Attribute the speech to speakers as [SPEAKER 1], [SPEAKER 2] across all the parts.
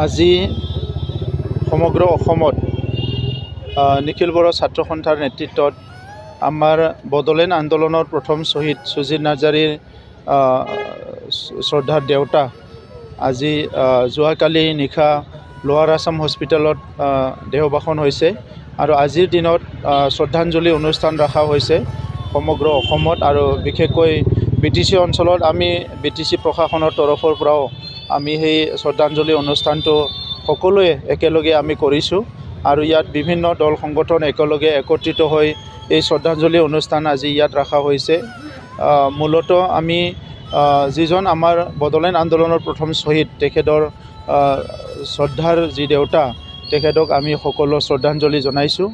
[SPEAKER 1] আজি সমগ্ৰ অসমত নিখিল বড়ো ছাত্ৰ সন্থাৰ নেতৃত্বত আমাৰ বড়োলেণ্ড আন্দোলনৰ প্ৰথম শ্বহীদ সুজিত নাৰ্জাৰীৰ শ্ৰদ্ধাৰ দেউতা আজি যোৱাকালি নিশা লোৱাৰ আছাম হস্পিটেলত দেহবাসন হৈছে আৰু আজিৰ দিনত শ্ৰদ্ধাঞ্জলি অনুষ্ঠান ৰখা হৈছে সমগ্ৰ অসমত আৰু বিশেষকৈ BTC অঞ্চলত আমি BTC প্ৰশাসনৰ তৰফৰ পৰাও আমি সেই শ্ৰদ্ধাঞ্জলি অনুষ্ঠানটো সকলোৱে একেলগে আমি কৰিছোঁ আৰু ইয়াত বিভিন্ন দল সংগঠন একেলগে একত্ৰিত হৈ এই শ্ৰদ্ধাঞ্জলি অনুষ্ঠান আজি ইয়াত ৰখা হৈছে মূলতঃ আমি যিজন আমাৰ বড়োলেণ্ড আন্দোলনৰ প্ৰথম শ্বহীদ তেখেতৰ শ্ৰদ্ধাৰ যি দেউতা তেখেতক আমি সকলো শ্ৰদ্ধাঞ্জলি জনাইছোঁ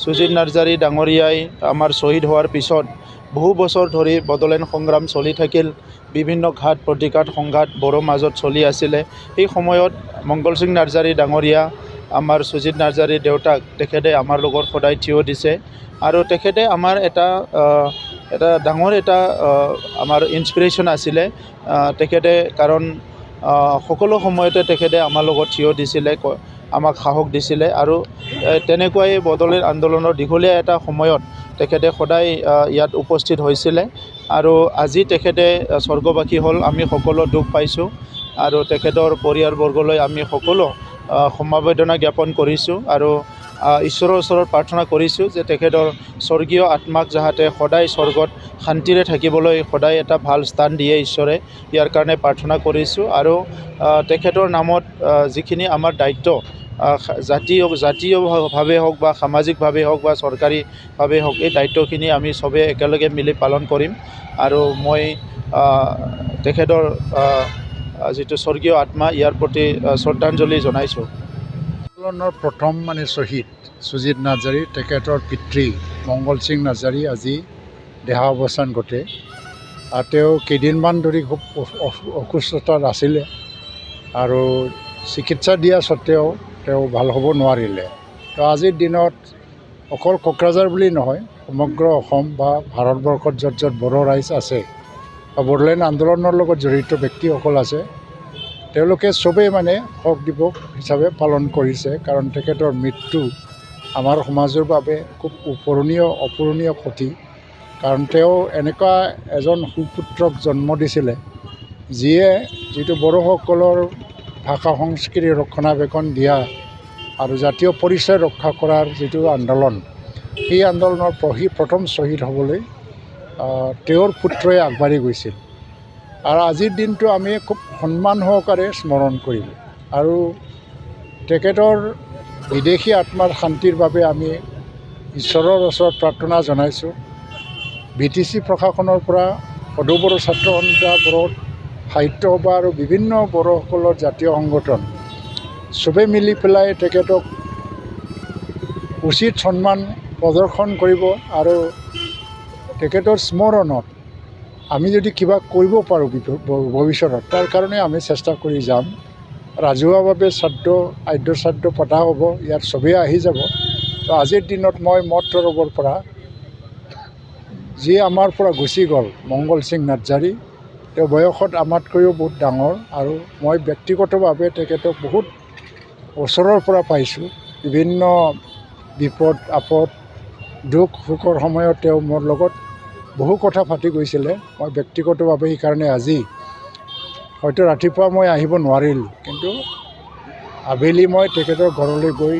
[SPEAKER 1] সুজিত নাৰ্জাৰী ডাঙৰীয়াই আমাৰ শ্বহীদ হোৱাৰ পিছত বহু বছৰ ধৰি বড়োলেণ্ড সংগ্ৰাম চলি থাকিল বিভিন্ন ঘাত প্ৰতিঘাত সংঘাত বড়োৰ মাজত চলি আছিলে সেই সময়ত মংগল সিং নাৰ্জাৰী ডাঙৰীয়া আমাৰ সুজিত নাৰ্জাৰীৰ দেউতাক তেখেতে আমাৰ লগত সদায় থিয় দিছে আৰু তেখেতে আমাৰ এটা ডাঙৰ এটা আমাৰ ইনস্পিৰেশ্যন আছিলে তেখেতে কাৰণ সকলো সময়তে তেখেতে আমাৰ লগত থিয় দিছিলে আমাক সাহস দিছিলে আৰু তেনেকুৱাই বড়োলেণ্ড আন্দোলনৰ দীঘলীয়া এটা সময়ত তেখেতে সদায় ইয়াত উপস্থিত হৈছিলে আৰু আজি তেখেতে স্বৰ্গবাসী হ'ল আমি সকলো দুখ পাইছোঁ আৰু তেখেতৰ পৰিয়ালবৰ্গলৈ আমি সকলো সমবেদনা জ্ঞাপন কৰিছোঁ আৰু ঈশ্বৰৰ ওচৰত প্ৰাৰ্থনা কৰিছোঁ যে তেখেতৰ স্বৰ্গীয় আত্মাক যাতে সদায় স্বৰ্গত শান্তিৰে থাকিবলৈ সদায় এটা ভাল স্থান দিয়ে ঈশ্বৰে ইয়াৰ কাৰণে প্ৰাৰ্থনা কৰিছোঁ আৰু তেখেতৰ নামত যিখিনি আমাৰ দায়িত্ব জাতীয়ভাৱে হওক বা সামাজিকভাৱে হওক বা চৰকাৰীভাৱে হওক এই দায়িত্বখিনি আমি চবে একেলগে মিলি পালন কৰিম আৰু মই তেখেতৰ যিটো স্বৰ্গীয় আত্মা ইয়াৰ প্ৰতি শ্ৰদ্ধাঞ্জলি জনাইছোঁ
[SPEAKER 2] আন্দোলনৰ প্ৰথম শ্বহীদ সুজিত নাৰ্জাৰী তেখেতৰ পিতৃ মংগল সিং নাৰ্জাৰী আজি দেহাৱসান ঘটে তেওঁ কেইদিনমান ধৰি খুব অসুস্থতাত আছিলে আৰু চিকিৎসা দিয়া স্বত্তেও তেওঁ ভাল হ'ব নোৱাৰিলে তো আজিৰ দিনত অকল কোকৰাঝাৰ বুলি নহয় সমগ্ৰ অসম বা ভাৰতবৰ্ষত য'ত বড়ো ৰাইজ আছে বা বড়োলেণ্ড আন্দোলনৰ লগত জড়িত ব্যক্তিসকল আছে তেওঁলোকে চবেই শোক দিৱস হিচাপে পালন কৰিছে কাৰণ তেখেতৰ মৃত্যু আমাৰ সমাজৰ বাবে খুব অপূৰণীয় ক্ষতি কাৰণ তেওঁ এনেকুৱা এজন সুপুত্ৰক জন্ম দিছিলে যিয়ে যিটো বড়োসকলৰ ভাষা সংস্কৃতি ৰক্ষণাবেক্ষণ দিয়া আৰু জাতীয় পৰিচয় ৰক্ষা কৰাৰ যিটো আন্দোলন সেই আন্দোলনৰ প্ৰথম শ্বহীদ হ'বলৈ তেওঁৰ পুত্ৰই আগবাঢ়ি গৈছিল আৰু আজিৰ দিনটো আমি খুব সন্মান সহকাৰে স্মৰণ কৰিলোঁ আৰু তেখেতৰ বিদেশী আত্মাৰ শান্তিৰ বাবে আমি ঈশ্বৰৰ ওচৰত প্ৰাৰ্থনা জনাইছোঁ BTC প্ৰশাসনৰ পৰা সদৌ বড়ো ছাত্ৰ সন্থা বড়ো সাহিত্য সভা আৰু বিভিন্ন বড়োসকলৰ জাতীয় সংগঠন চবে মিলি পেলাই তেখেতক উচিত সন্মান প্ৰদৰ্শন কৰিব আৰু তেখেতৰ স্মৰণত আমি যদি কিবা কৰিব পাৰোঁ ভৱিষ্যতত তাৰ কাৰণে আমি চেষ্টা কৰি যাম ৰাজহুৱাভাৱে আদ্য শ্ৰাদ্ধ পতা হ'ব ইয়াত চবেই আহি যাব তো আজিৰ দিনত মই মঠ তৰফৰ পৰা যি আমাৰ পৰা গুচি গ'ল মংগল সিং নাৰ্জাৰী তেওঁ বয়সত আমাতকৈও বহুত ডাঙৰ আৰু মই ব্যক্তিগতভাৱে তেখেতক বহুত ওচৰৰ পৰা পাইছোঁ বিভিন্ন বিপদ আপদ দুখ সুখৰ সময়ত তেওঁ মোৰ লগত বহু কথা পাতি গৈছিলে মই ব্যক্তিগতভাৱে সেইকাৰণে আজি হয়তো ৰাতিপুৱা মই আহিব নোৱাৰিলোঁ কিন্তু আবেলি মই তেখেতৰ ঘৰলৈ গৈ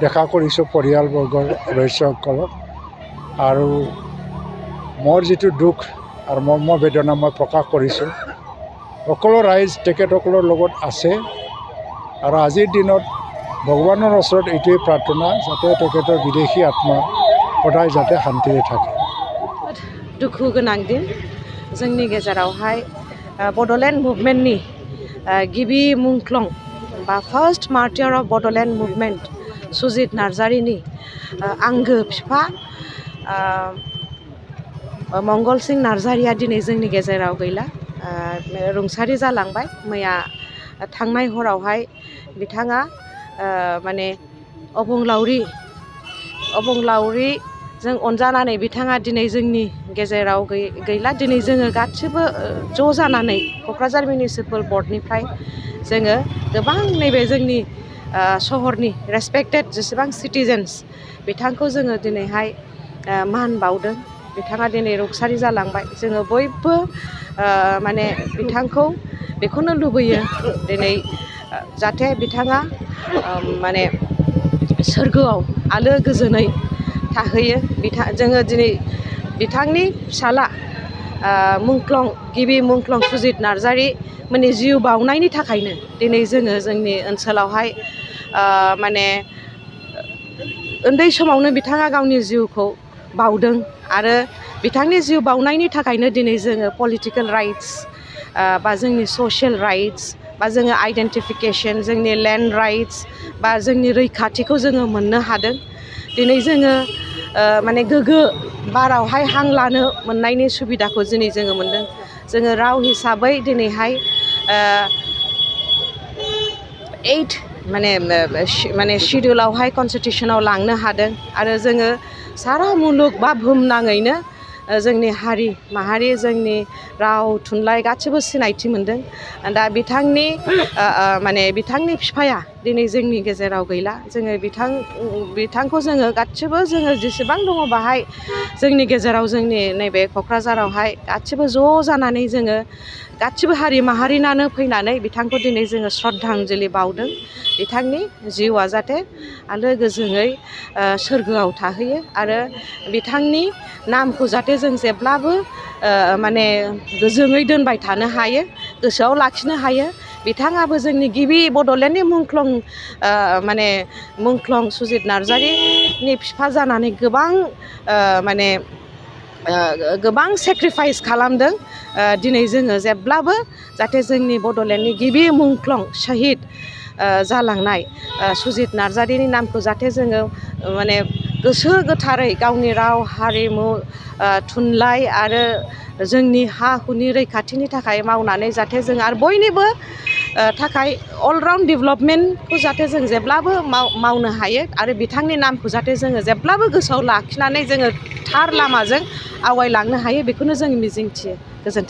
[SPEAKER 2] দেখা কৰিছোঁ পৰিয়ালবৰ্গৰ সদস্যসকলক আৰু মোৰ যিটো দুখ আৰু মৰ্মবেদনা মই প্ৰকাশ কৰিছোঁ সকলো ৰাইজ তেখেতসকলৰ লগত আছে আৰু আজিৰ দিনত ভগৱানৰ ওচৰত এইটোৱেই প্ৰাৰ্থনা যাতে তেখেতৰ বিদেশী আত্মা সদায় যাতে শান্তিৰে থাকে
[SPEAKER 3] दुखु गोनां दिन जोंनि गेजेरावहाय बड'लेण्ड मुभमेन्टनि गिबि मुंख्लं बा first martyr of Bodoland movement Sujit नार्जारीनि आंगो बिफा मंगल सिं नार्जारीया दिनै जोंनि गेजेराव गैला रुंसारि जालांबाय मैया थांनाय हरावहाय बिथाङा अबंलावरि जों अनजानानै बिथाङा दिनै जोंनि गेजेराव गैला। दिनै जोङो गासिबो ज' जानानै क'क्राझार मिउनिसिपाल बर्डनिफ्राय जोङो गोबां नैबे जोंनि सहरनि रेसपेक्टेड जेसेबां सिटिजेन्स बिथांखौ जोङो दिनैहाय मान बावदों। बिथाङा दिनै रुंसारि जालांबाय। जोङो बयबो माने बिथांखौ बेखौनो लुबैयो दिनै जाहाथे बिथाङा माने सोरगोआव आलो गोजोनै थाहैयो। जोङो दिनै बिथांनि फिसाला गिबि मुंख्लं सुजित नार्जारि मोननि जिउ बाउनायनि थाखायनो दिनै जोङो जोंनि ओनसोलावहाय माने उन्दै समावनो बिथाङा गावनि जिउखौ बाउदों आरो बिथांनि जिउ बाउनायनि थाखायनो दिनै जोङो पलिटिकेल राइट्स बा जोंनि ससियेल राइट्स बा जोङो आइडेन्टिफिकेसन जोंनि लेन्ड राइट्स बा जोंनि रैखाथिखौ जोङो मोननो हादों। दिनै जोङो माने गोग्गो बारावहाय हां लानो मोननायनि सुबिदाखौ दिनै जोङो मोनदों। जोङो राव हिसाबै दिनैहाय 8 माने सिडिउलावहाय कनस्टिटिउसनाव लांनो हादों आरो जोङो सारा मुलुग बा बुहुमनाङैनो जोंनि हारि माहारि जोंनि राव थुनलाइ गासिबो सिनायथि मोनदों। दा बिथांनि बिथांनि बिफाया दिनै जोंनि गेजेराव गैला। जोङो बिथांखौ जोङो गासिबो जोङो जेसेबां दङ बाहाय जोंनि गेजेराव जोंनि नैबे क'क्राझारावहाय गासिबो ज' जानानै जोङो गासिबो हारि माहारिनानो फैनानै बिथांखौ दिनै जोङो श्रद्धांजलि बावदों। बिथांनि जिउआ जाहाथे आलो गोजोनै सोरगोआव थाहैयो आरो बिथांनि नामखौ जाहाथे जों जेब्लाबो माने गोजोङै दोनबाय थानो हायो, गोसोआव लाखिनो हायो। बिथाङाबो जोंनि गिबि बड'लेण्डनि मुंख्लं सुजित नार्जारिनि बिफा जानानै गोबां सेक्रिफाइस खालामदों। दिनै जोङो जेब्लाबो जाहाथे जोंनि बड'लेण्डनि गिबि मुंख्लं शहीद जालांनाय सुजित नार्जारिनि नामखौ जाहाथे जोङो माने गोसो गोथारै गावनि राव हारिमु थुनलाइ आरो जोंनि हा हुनि रैखाथिनि थाखाय मावनानै जाहाथे जों आरो बयनिबो थाखाय अलराउन्ड डेभेलपमेन्टखौ जाहाथे जों जेब्लाबो मावनो हायो आरो बिथांनि नामखौ जाहाथे जोङो जेब्लाबो गोसोआव लाखिनानै जोङो थार लामाजों आवगायलांनो हायो बेखौनो जों मिजिंथियो। गोजोन्थों।